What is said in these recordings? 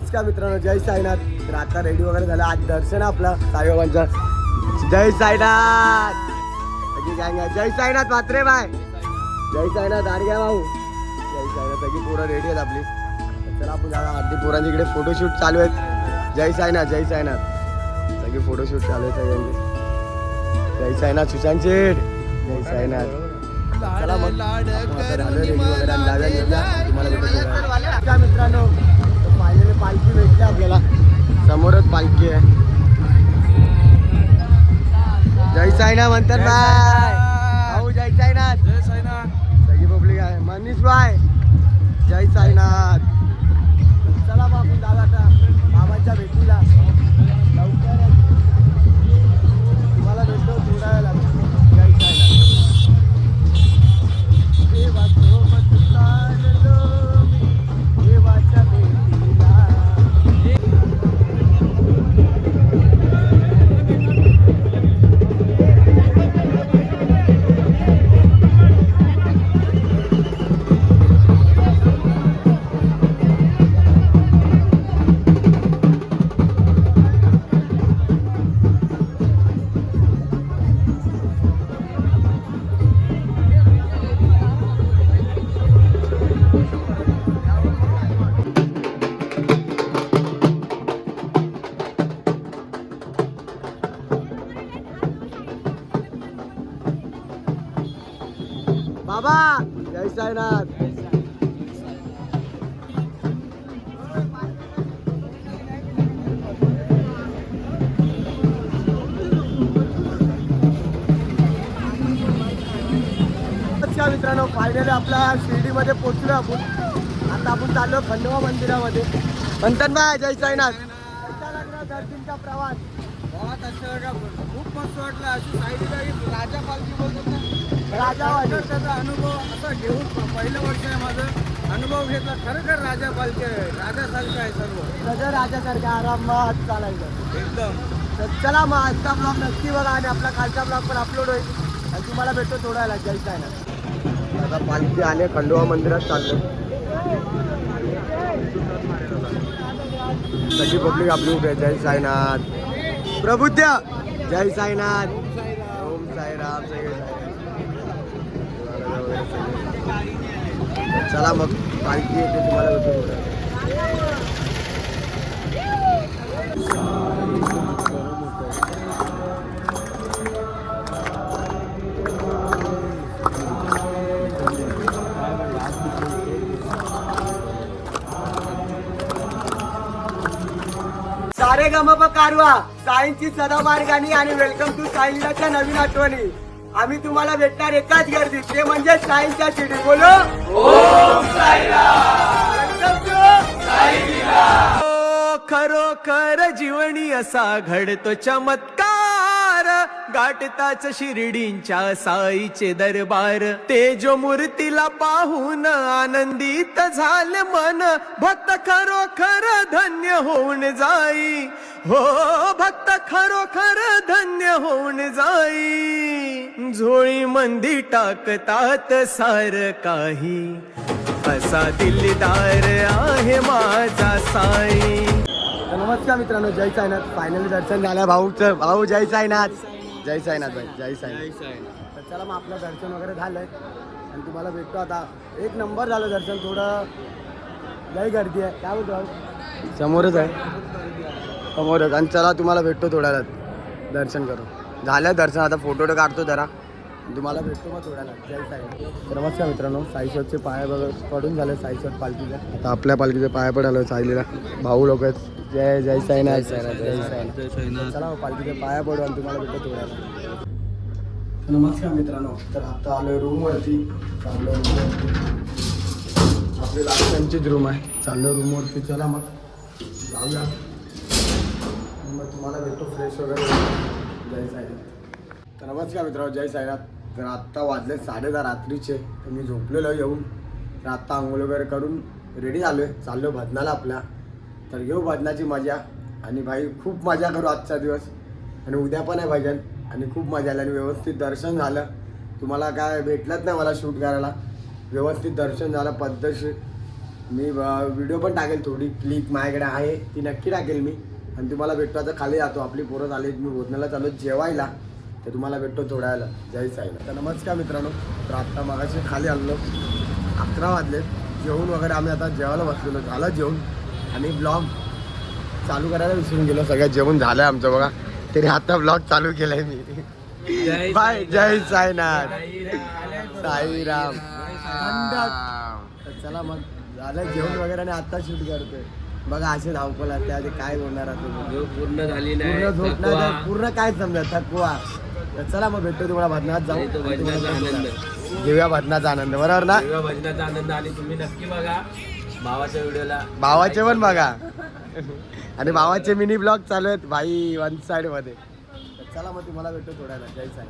नमस्कार मित्रांनो, जय साईनाथ. तर आता रेडी वगैरे झाला. आज दर्शन आपला साईबाबांचा. जय साईनाथ. जय साईनाथ म्हात्रे बाय. जय साईनाथ आडग्या भाऊ. जय साईनाथ. सगळी पोरं रेडी आहेत आपली. चला आपण जाऊया. अर्धी पोरांची इकडे फोटोशूट चालू आहेत. जय साईनाथ, जय साईनाथ. सगळी फोटोशूट चालू आहेत सगळ्यांचे. जय साईनाथ सुशांत शेठ. जय साईनाथ. चला मग झालं रेडी वगैरे आणि जाऊया निघूया. तुम्हाला भेटतो मित्रांनो. फायनली पालखी भेटली आपल्याला. समोरच पालखी आहे. जय साईनाथ म्हणतात बाय. भाऊ जय साईनाथ. जय साईनाथ. सगळी पब्लिक आहे. मनीष बाय. जय साईनाथ. चला मग आपण जाऊ आता बाबांच्या भेटीला. लवकर तुम्हाला भेटतो थोड्या वेळेला. जय साईनाथ. देवासोबत चाललो मी देवाच्या भेटीला. बाबा जय साईनाथ. मित्रांनो फायनली आपल्या शिर्डीमध्ये पोहोचलो आपण. आता आपण चाललो खंडोबा मंदिरामध्ये. म्हणतात बाय जय साईनाथ. दर्शनचा प्रवास बहुत अच्छा लगा. खूप मस्त वाटलं. अशी साईडला राजा पालखी बोलतात ना, राजावाडी. त्याचा अनुभव असा घेऊन पहिलं वर्ष आहे माझं. अनुभव घेतला. खरोखर राजा पालखी आहे. राजासारखं आहे सर्व. सगळं राजासारखं आरामात चालायचं एकदम. तर चला मग आजचा ब्लॉग नक्की बघा आणि आपला कालचा ब्लॉग पण अपलोड होईल आणि तुम्हाला भेटतो थोडा वेळा. जय साईनाथ. आता पालखी आणि खंडोबा मंदिरात चाललो. सगळी पब्लिक आपली उभी आहे. जय साईनाथ. प्रबुद्ध जय साईनाथ. ओम साईराम. चला मग पालखी येते तुम्हाला भेटतो. सारे गमप कारवा साईंची सदाबार गाणी आणि वेलकम टू साईलीलाच्या नवीन आठवणी. आम्ही तुम्हाला भेटणार एकाच गर्दीत, ते म्हणजे साईंच्या शिर्डी. बोलो ओम साईराम. Welcome to Saileela. खरोखर जीवनी असा घडतो चमत्कार. गाठताच शिर्डींच्या साईचे दरबार. तेजो मूर्तीला पाहून आनंदित झाले मन. भक्त खरोखर धन्य होऊन जाई. हो भक्त खरोखर धन्य होऊन जाई. झोळी मंदी टाकतात सार काही. असा दिलदार आहे माझा साई. नमस्कार मित्रांनो, जय साईनाथ. फायनली दर्शन झालं भाऊचं. भाऊ जय साईनाथ. जय साईनाथ भाई. जय साईनाथ. तर चला मग आपलं दर्शन वगैरे झालंय आणि तुम्हाला भेटतो आता. एक नंबर झालं दर्शन. थोडं लई गर्दी आहे. काय बोलतो समोरच आहे. समोरच. आणि चला तुम्हाला भेटतो थोड्या वेळात. दर्शन करू झालं दर्शन. आता फोटो काढतो जरा. तुम्हाला भेटतो मग थोड्या वेळात. जय साईनाथ. नमस्कार मित्रांनो, साईश्वरचे पाया पडून झाले. साईश्वर पालखीच्या आता आपल्या पालखीचे पाया पडालो साईलीला. भाऊ लोक आहेत. जय जय साईनाथ. जय साईनाथ. जय साईनाथ. चला पालखीचे पाया पडू आणि तुम्हाला भेटतो थोड्या वेळात. नमस्कार मित्रांनो. तर आता आलोय रूमवरती. चाललो रूमवरती. आपली लास्टची रूम आहे. चाललो रूमवरती. चला मग जाऊया. मग तुम्हाला भेटतो फ्रेश वगैरे. जय साईनाथ. तर नमस्कार मित्रांनो, जय साईनाथ. तर आत्ता वाजले 10:30 रात्रीचे. तर मी झोपलेलो येऊन. तर आत्ता आंघोळ वगैरे करून रेडी झालो आहे. चाललो भजनाला आपल्या. तर घेऊ भजनाची मजा. आणि भाई खूप मजा करू आजचा दिवस. आणि उद्या पण आहे भजन. आणि खूप मजा आली. आणि व्यवस्थित दर्शन झालं. तुम्हाला काय भेटलंच नाही मला शूट करायला. व्यवस्थित दर्शन झालं पद्धतशीर. मी व्हिडिओ पण टाकेल, थोडी क्लिप माझ्याकडे आहे ती नक्की टाकेल मी. आणि तुम्हाला भेटतो आता, खाली जातो, आपली पोरं झाली, मी भोजनाला चालू जेवायला, तर तुम्हाला भेटतो थोड्या वेळेला. जय साईनाथ. तर नमस्कार मित्रांनो, तर आत्ता मागाशी खाली आलो, 11 वाजले, जेवून वगैरे आम्ही आता जेवायला बसलेलो, झालं जेवण. आणि ब्लॉग चालू करायला विसरून गेलो, सगळ्यात जेवण झालं आमचं बघा, तरी आता ब्लॉग चालू केलाय मी. बाय. जय साईनाथ. साईराम. तर चला मग, झालं जेवण वगैरे आणि आता शूट करतोय बघा. असे धावपल त्या काय बोलणार पूर्ण झाली पूर्ण झोपणार, पूर्ण काय समजा थकवा. तर चला मग भेटतो तुम्हाला भजनात जाऊ, घेऊया भजनाचा आनंद, बरोबर ना? भजनाचा आनंद. आणि तुम्ही नक्की बघा भावाच्या व्हिडिओला, भावाचे पण बघा. आणि भावाचे मिनी ब्लॉग चालू आहेत भाई वन साइड मध्ये. तर चला मग तुम्हाला भेटतो थोड्या वेळात. जय साई.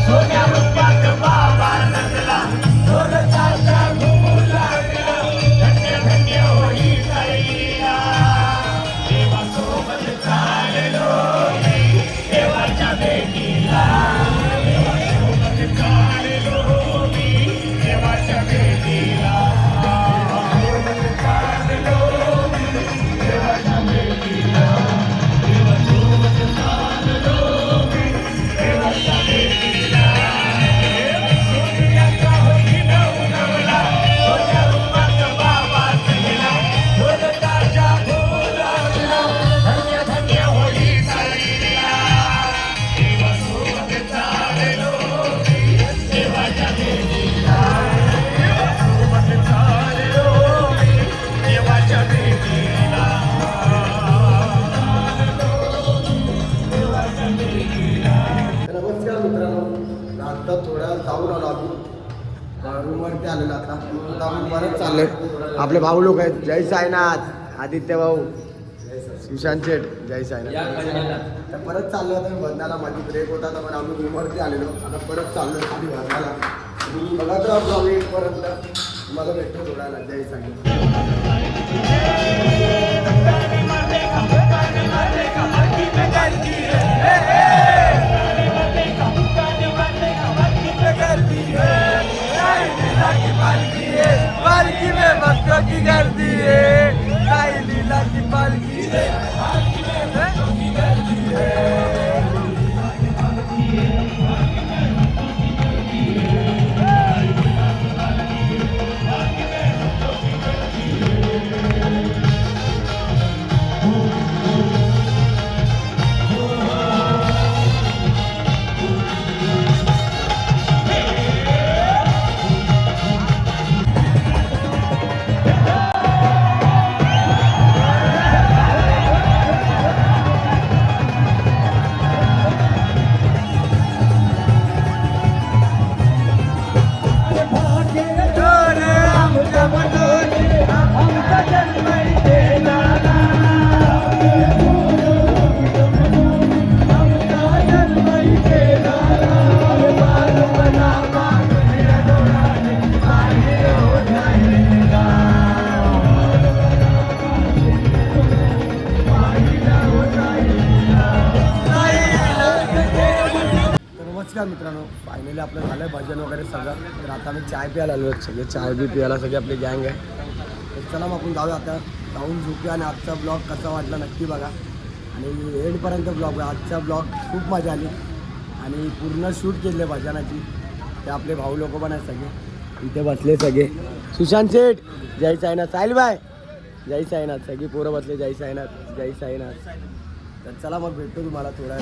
सोन्या थोड्या वेळ जाऊन आलो आम्ही रूमवरती आलेलो आता आम्ही परत चाललोय. आपले भाऊ लोक आहेत, जय साईनाथ, आदित्य भाऊ, सुशांत शेठ, जय साईनाथ. तर परत चाललो आता मी बंधाला, माझी ब्रेक होता तर पण आम्ही रूमवरती आलेलो. आता परत चाललो खाली बंधाला. बघा तर आपलं येईपर्यंत तुम्हाला भेटतो थोडा वेळात. जय साईनाथ. पालखी में भक्तों की गर्दी है, साई लीला की पालकी है. नमस्कार मित्रांनो, फायनली आपलं झालं भजन वगैरे सगळं. तर आता मी चाय प्यायला आलो. सगळे चाय बी प्यायला सगळी आपली गँग आहे. तर चला मग आपण जाऊया आता, जाऊन झोपूया. आणि आजचा ब्लॉग कसा वाटला नक्की बघा आणि एंडपर्यंत ब्लॉग बघा. आजचा ब्लॉग खूप मजा आली आणि पूर्ण शूट केले भजनाची. ते आपले भाऊ लोक पण आहेत सगळे इथे बसले सगळे. सुशांत शेठ, जय साईनाथ. साहिल बाय, जय साईनाथ. सगळी पोरं बसले, जय साईनाथ, जय साईनाथ. तर चला मग भेटतो तुम्हाला थोड्या